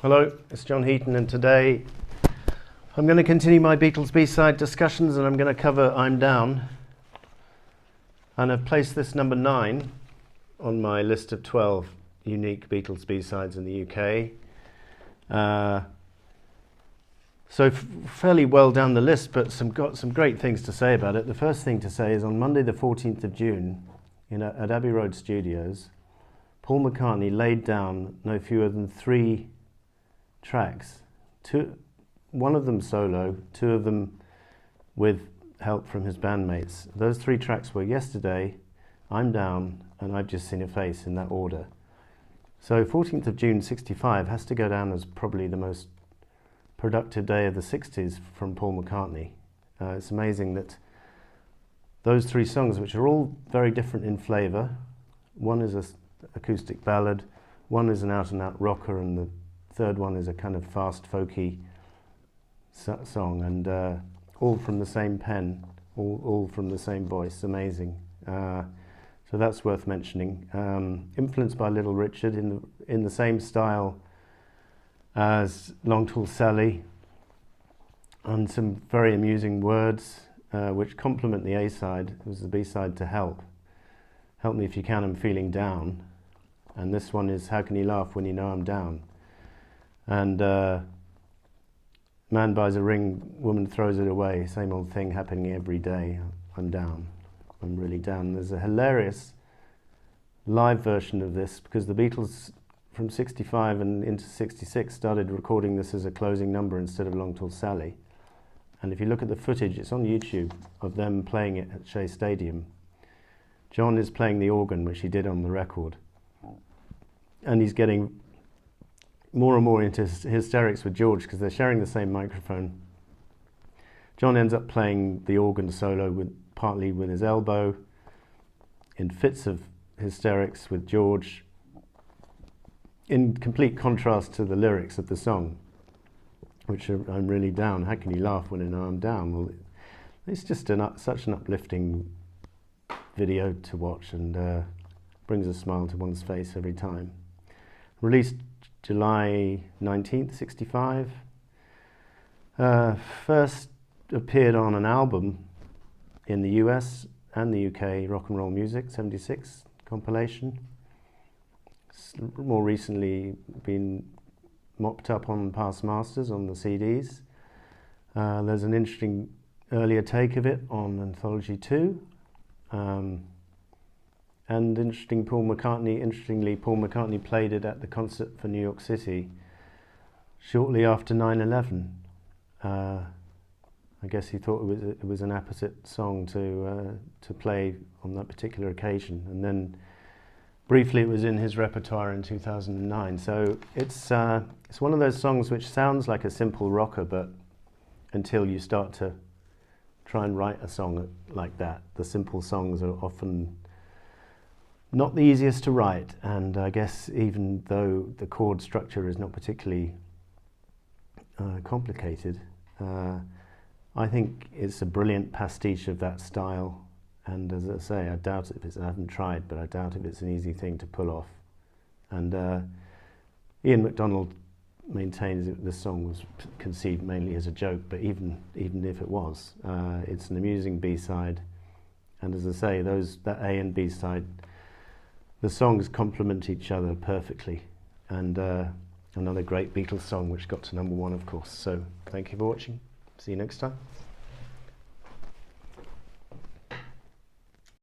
Hello, it's John Heaton, and today I'm going to continue my Beatles B-side discussions, and I'm going to cover I'm Down. And I've placed this number 9 on my list of 12 unique Beatles B-sides in the UK. So fairly well down the list, but got some great things to say about it. The first thing to say is on Monday the 14th of June at Abbey Road Studios, Paul McCartney laid down no fewer than 3 tracks, one of them solo, 2 of them with help from his bandmates. Those 3 tracks were Yesterday, I'm Down, and I've Just Seen a Face, in that order. So 14th of June 65 has to go down as probably the most productive day of the 60s from Paul McCartney. It's amazing that those 3 songs, which are all very different in flavour, one is an acoustic ballad, one is an out-and-out rocker, and the third one is a kind of fast folky song, and all from the same pen, all from the same voice. Amazing. So that's worth mentioning. Influenced by Little Richard in the same style as Long Tall Sally, and some very amusing words which complement the A-side. It was the B-side to Help Me If You Can, I'm Feeling Down, and this one is How Can You Laugh When You Know I'm Down. And man buys a ring, woman throws it away, same old thing happening every day. I'm down, I'm really down. There's a hilarious live version of this, because the Beatles from 65 and into 66 started recording this as a closing number instead of Long Tall Sally. And if you look at the footage, it's on YouTube, of them playing it at Shea Stadium. John is playing the organ, which he did on the record, and he's getting more and more into hysterics with George because they're sharing the same microphone. John ends up playing the organ solo partly with his elbow, in fits of hysterics with George, in complete contrast to the lyrics of the song, which are I'm really down. How can you laugh when you know I'm down? Well, it's just such an uplifting video to watch, and brings a smile to one's face every time. Released July 19th, 65. First appeared on an album in the US and the UK, Rock and Roll Music, 76 compilation. More recently been mopped up on Past Masters on the CDs. There's an interesting earlier take of it on Anthology 2. And interestingly, Paul McCartney played it at the concert for New York City shortly after 9/11. I guess he thought it was an apposite song to play on that particular occasion, and then briefly it was in his repertoire in 2009. So it's one of those songs which sounds like a simple rocker, but until you start to try and write a song like that, the simple songs are often not the easiest to write. And I guess even though the chord structure is not particularly complicated, I think it's a brilliant pastiche of that style. And as I say, I haven't tried, but I doubt if it's an easy thing to pull off. And Ian MacDonald maintains that the song was conceived mainly as a joke, but even if it was, it's an amusing B-side. And as I say, that A and B side, the songs complement each other perfectly. And another great Beatles song which got to number 1, of course. So thank you for watching. See you next time.